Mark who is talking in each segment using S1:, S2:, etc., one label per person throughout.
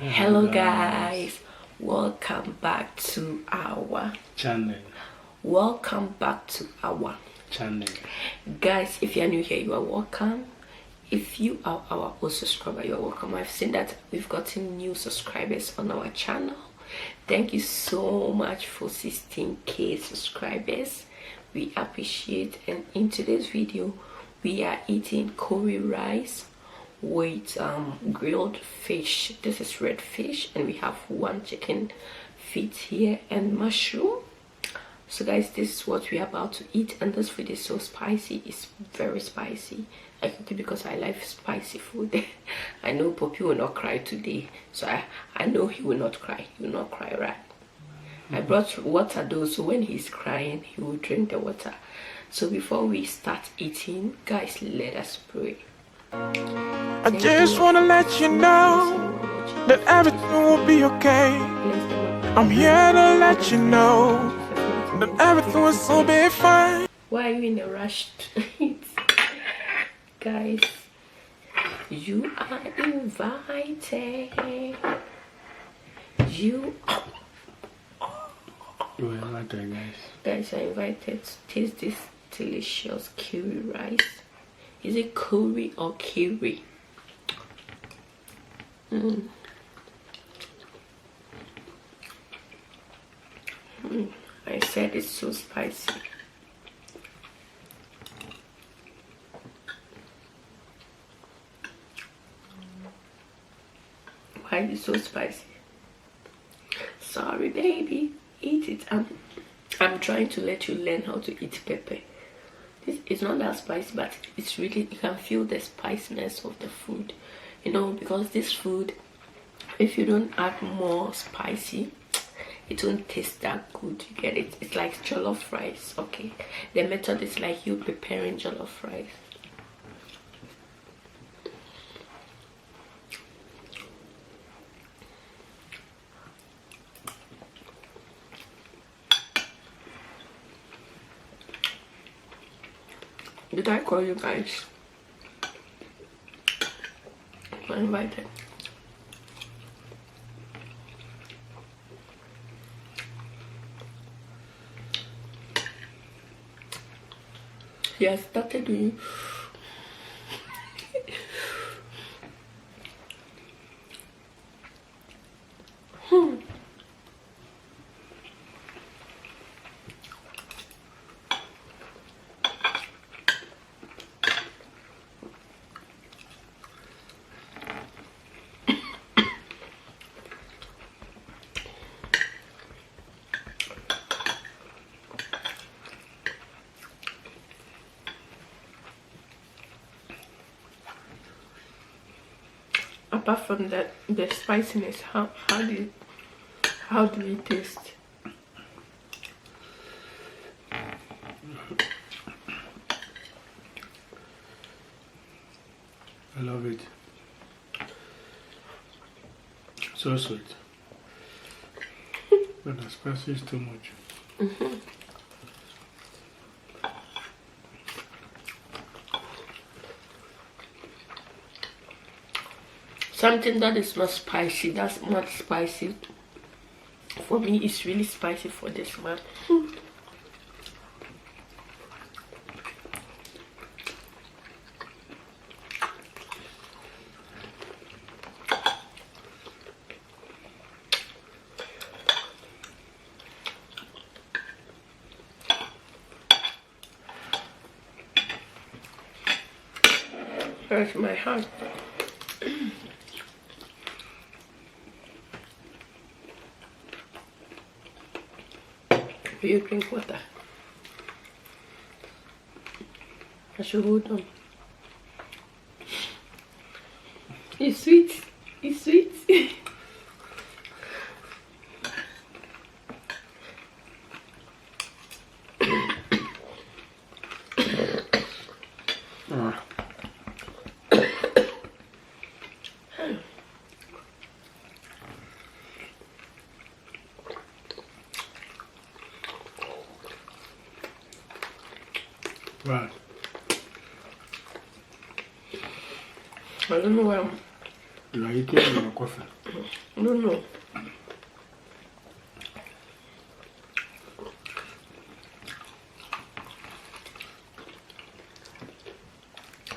S1: Hello guys, welcome back to our
S2: channel.
S1: Welcome back to our
S2: channel.
S1: Guys, if you're new here, you are welcome. If you are our old subscriber, you're welcome. I've seen that we've gotten new subscribers on our channel. Thank you so much for 16k subscribers. We appreciate. And in today's video, we are eating curry rice with grilled fish. This is red fish, and we have one chicken feet here and mushroom. So guys, this is what we're about to eat, and this food is so spicy. It's very spicy. I cook it because I like spicy food. I know Poppy will not cry today, so I know he will not cry. He will not cry, right? I brought water though, so when he's crying, he will drink the water. So before we start eating, guys, let us pray.
S3: I just wanna let you know that everything will be okay. I'm here to let you know that everything will still be fine.
S1: Why are you in a rush to eat? Guys, you are invited. You are
S2: invited, guys.
S1: Guys are invited to taste this delicious curry rice. Is it curry or kiri? I said it's so spicy. Why is it so spicy? Sorry, baby. Eat it. I'm trying to let you learn how to eat pepper. This is not that spicy, but it's really, you can feel the spiciness of the food, you know, because this food, if you don't add more spicy, it won't taste that good. You get it? It's like jollof rice. Okay, the method is like you preparing jollof rice. Did I call you guys? I'm invited. He has started doing. Apart from that, the spiciness, how do you taste?
S2: I love it. So sweet. But the spicy is too much.
S1: Something that is not spicy, that's not spicy for me, is really spicy for this man. Where's my heart? Will you drink water? I should hold on. It's sweet. It's sweet.
S2: Right.
S1: I don't know why
S2: You are eating your coffee.
S1: No.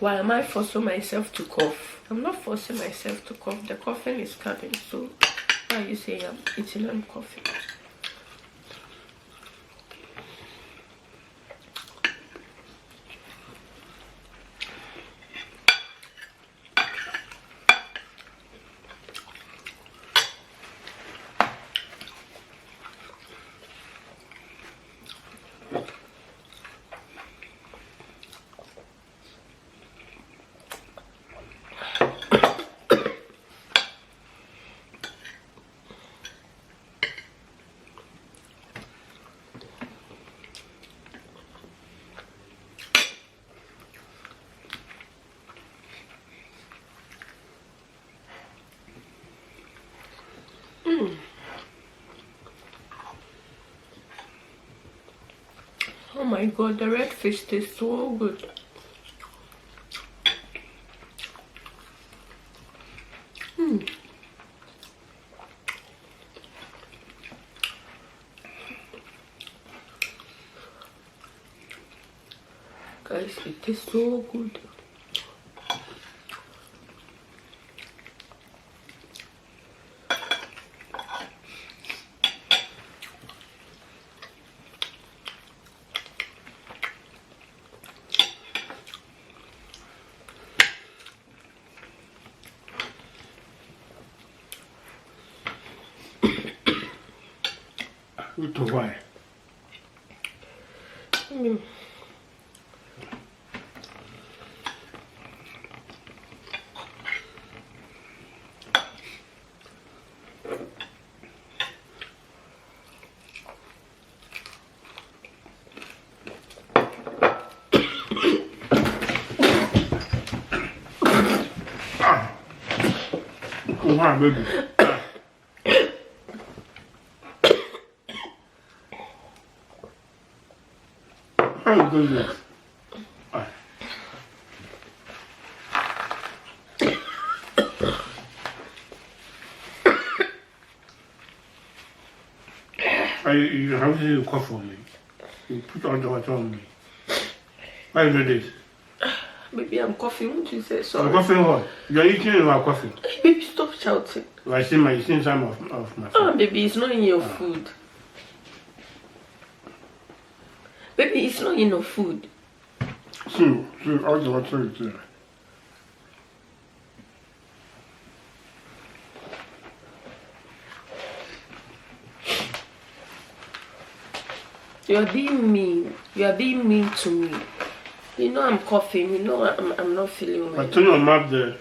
S1: Why am I forcing myself to cough? I'm not forcing myself to cough. The coughing is coming. So why are you saying I'm eating and coughing? Oh my god, the red fish tastes so good. Guys, it tastes so good.
S2: To why? Why, baby? Oh goodness. You have to cough on me. You put all the water on me. Why you do this?
S1: Baby, I'm coughing. Won't you say sorry?
S2: I'm coughing what? You're eating and you're coughing.
S1: Baby, stop shouting.
S2: I see some of my food.
S1: Oh, baby, it's not in your food. Baby, it's not in your food.
S2: See, all the water is there.
S1: You are being mean. You are being mean to me. You know I'm coughing. You know I'm not feeling well.
S2: I turn your mouth there.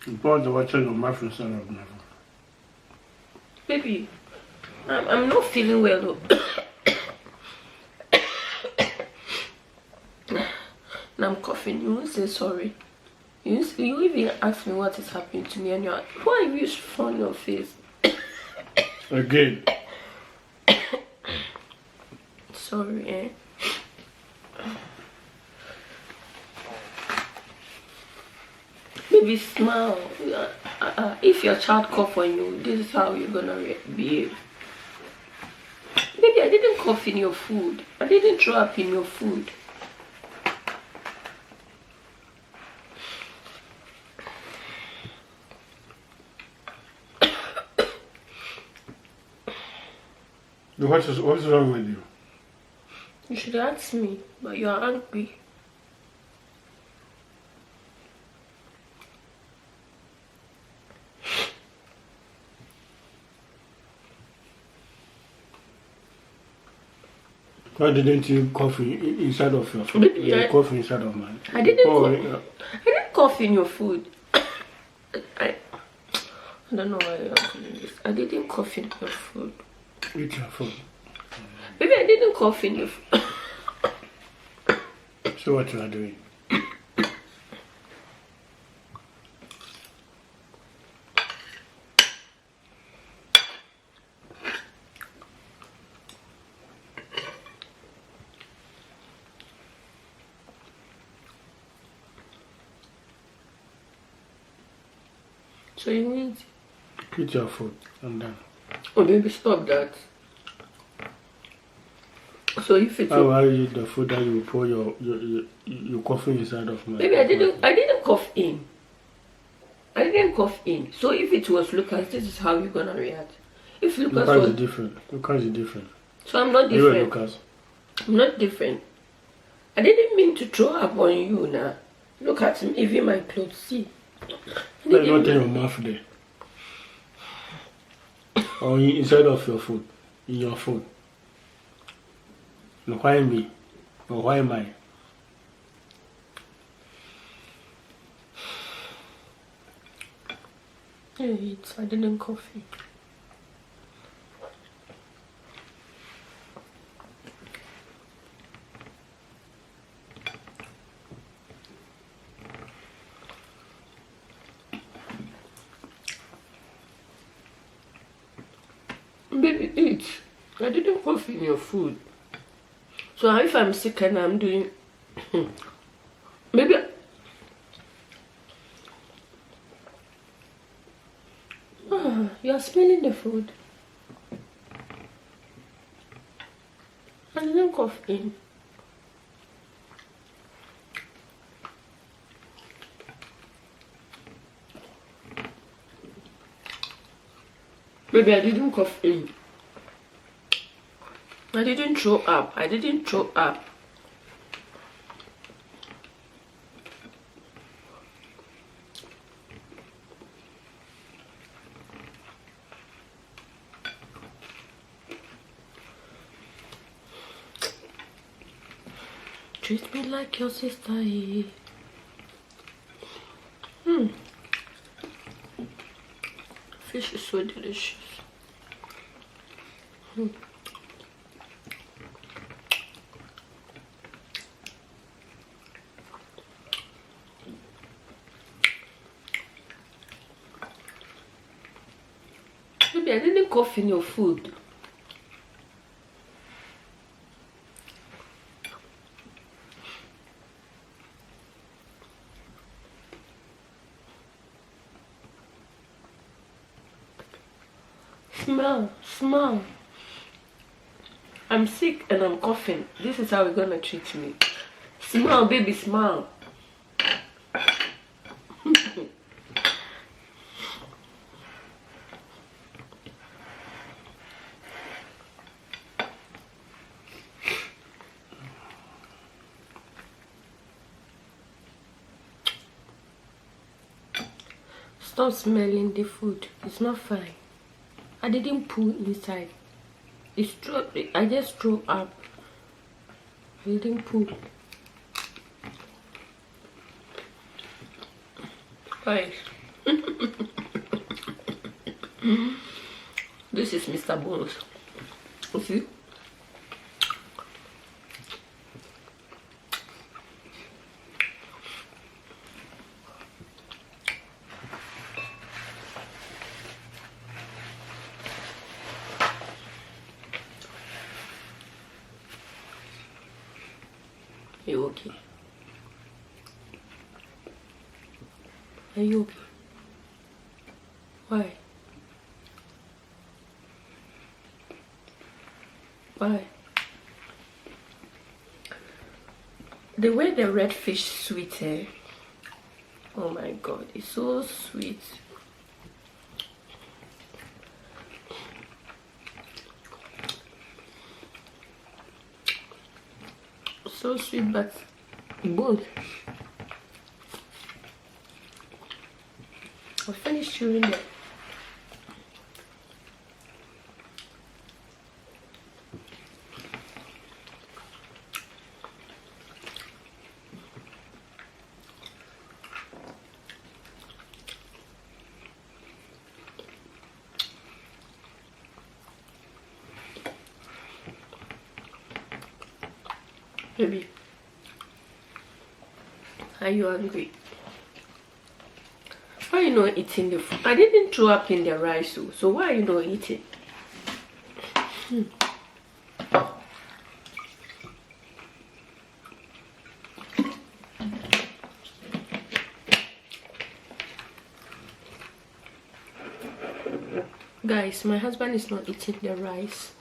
S2: You pour the water in your mouth instead of my mouth.
S1: Baby, I'm not feeling well. And I'm coughing. You won't say sorry. You even ask me what is happening to me, and you're like, why are you on your face?
S2: Again.
S1: Sorry, eh? Baby, smile. If your child cough on you, this is how you're gonna behave. Baby, I didn't cough in your food. I didn't throw up in your food.
S2: What's wrong with you?
S1: You should ask me, but you are angry.
S2: Why didn't you cough inside of your food? You cough inside of mine.
S1: I didn't cough in your food. I don't know why you're doing this. I didn't cough in your food.
S2: Eat your food.
S1: Maybe I didn't cough in your food.
S2: So what you are doing?
S1: So you eat.
S2: Eat your food. I'm done.
S1: Oh baby, stop that. So if it's
S2: How will you eat the food that you pour your coffee inside of my?
S1: Baby, I didn't cough in. I didn't cough in. So if it was Lucas, this is how you're gonna react. If Lucas
S2: Lucas
S1: was
S2: is different. Lucas is different.
S1: So I'm not
S2: You and
S1: different.
S2: Lucas.
S1: I'm not different. I didn't mean to throw up on you now. Look at me, even my clothes. See.
S2: Let not in your mouth there. Or inside of your food. In your food. No, why me? Or why am I?
S1: I didn't coffee. Baby, eat. I didn't cough in your food. So if I'm sick and I'm doing maybe you're smelling the food. I didn't cough in. Baby, I didn't cough in. I didn't throw up. I didn't throw up. Treat me like your sister. Fish is so delicious. Baby, I didn't cough in your food. Smile. I'm sick and I'm coughing. This is how you're gonna treat me. Smile, baby, smile. Stop smelling the food. It's not fine. I didn't pull inside. It's true. I just threw up. I didn't pull. Guys, this is Mr. Bones. You see? Are you okay? Are you okay? Why? Why? The way the red fish sweet, eh? Oh my god, it's so sweet. So sweet, but good. I finished chewing that. Baby, are you hungry? Why are you not eating the food? I didn't throw up in the rice, so why are you not eating? Guys, my husband is not eating the rice.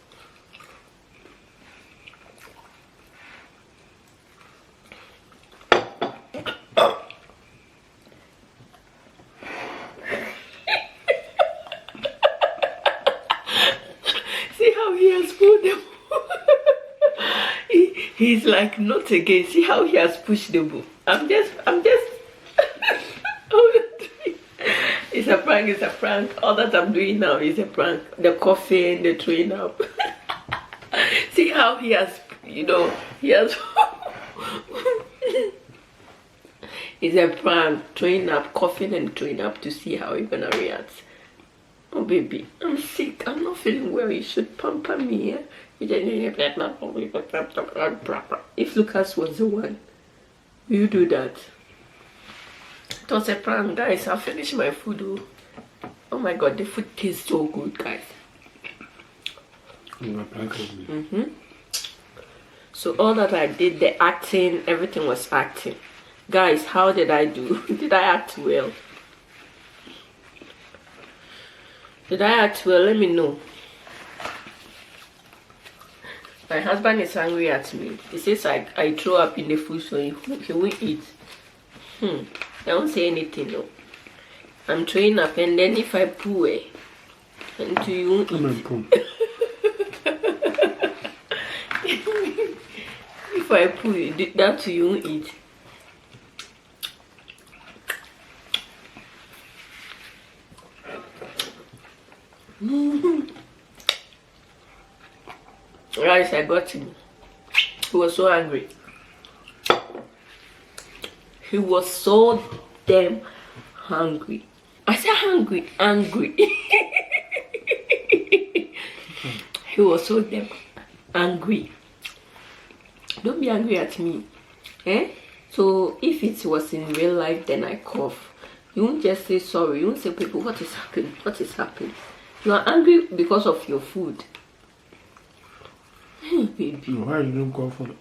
S1: See how he has pulled them. He's like, not again. See how he has pushed the book. I'm just it's a prank, it's a prank. All that I'm doing now is a prank. The coughing, the throwing up. See how he has, he has it's a prank, throwing up, coughing and throwing up to see how he's gonna react. Oh baby, I'm sick, I'm not feeling well. You should pamper me, yeah? If Lucas was the one, will you do that? It was a prank, guys. I'll finish my food. Oh my god, the food tastes so good, guys. So all that I did, the acting, everything was acting. Guys, how did I do? Did I act well? Did I act well? Let me know. My husband is angry at me. He says I throw up in the food, so he won't eat. I don't say anything, no. I'm throwing up, and then if I poo, and you won't eat. If I poo, that you won't eat. Guys, I got him. He was so angry. He was so damn hungry. I said hungry, angry. He was so damn angry. Don't be angry at me. So if it was in real life, then I cough. You won't just say sorry. You won't say, people, what is happening? What is happening? You are angry because of your food. Hey, baby.
S2: Why you don't cough on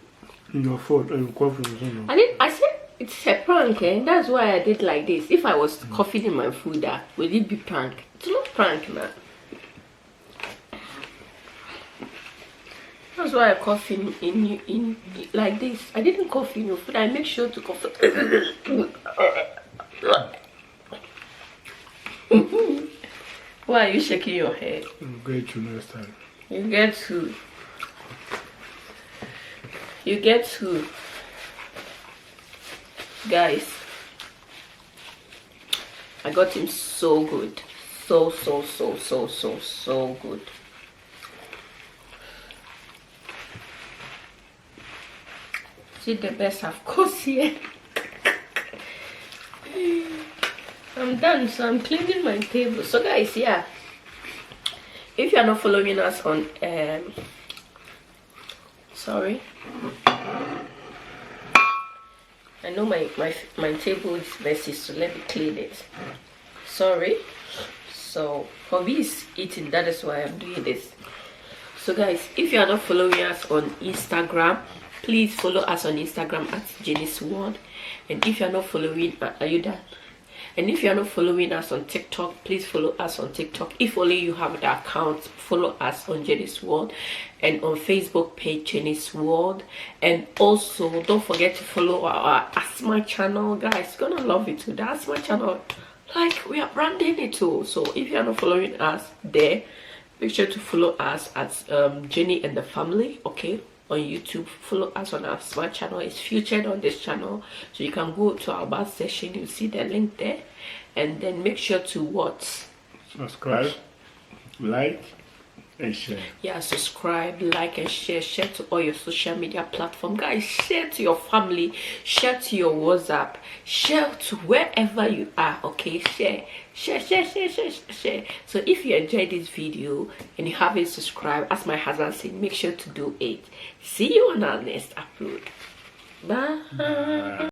S2: your food? You cough on something?
S1: I said it's a prank, and that's why I did like this. If I was coughing in my food, would it be prank? It's not prank, man. That's why I cough in like this. I didn't cough in your food. I make sure to cough. Why are you shaking your head?
S2: You get to next time.
S1: You get to. You get to. Guys, I got him so good. So good. See the best, of course, here. I'm done, so I'm cleaning my table. So guys, yeah, if you are not following us on sorry, I know my table is messy, so let me clean it. Sorry. So Hobby is eating, that is why I'm doing this. So guys, if you are not following us on Instagram, please follow us on Instagram at Jenny's World. And if you are not following, are you done? And if you are not following us on TikTok, please follow us on TikTok. If only you have the account, follow us on Jenny's World, and on Facebook page Jenny's World. And also don't forget to follow our asthma channel, guys. You're gonna love it too. The asthma channel, like, we are branding it too. So if you are not following us there, make sure to follow us at Jenny and the Family, okay, on YouTube. Follow us on our smart channel. It's featured on this channel, so you can go to our about session. You see the link there, and then make sure to what?
S2: Subscribe, like, and share.
S1: Yeah, subscribe, like, and share. Share to all your social media platform, guys. Share to your family, share to your WhatsApp, share to wherever you are, okay? Share. So if you enjoyed this video and you haven't subscribed, as my husband said, make sure to do it. See you on our next upload. Bye.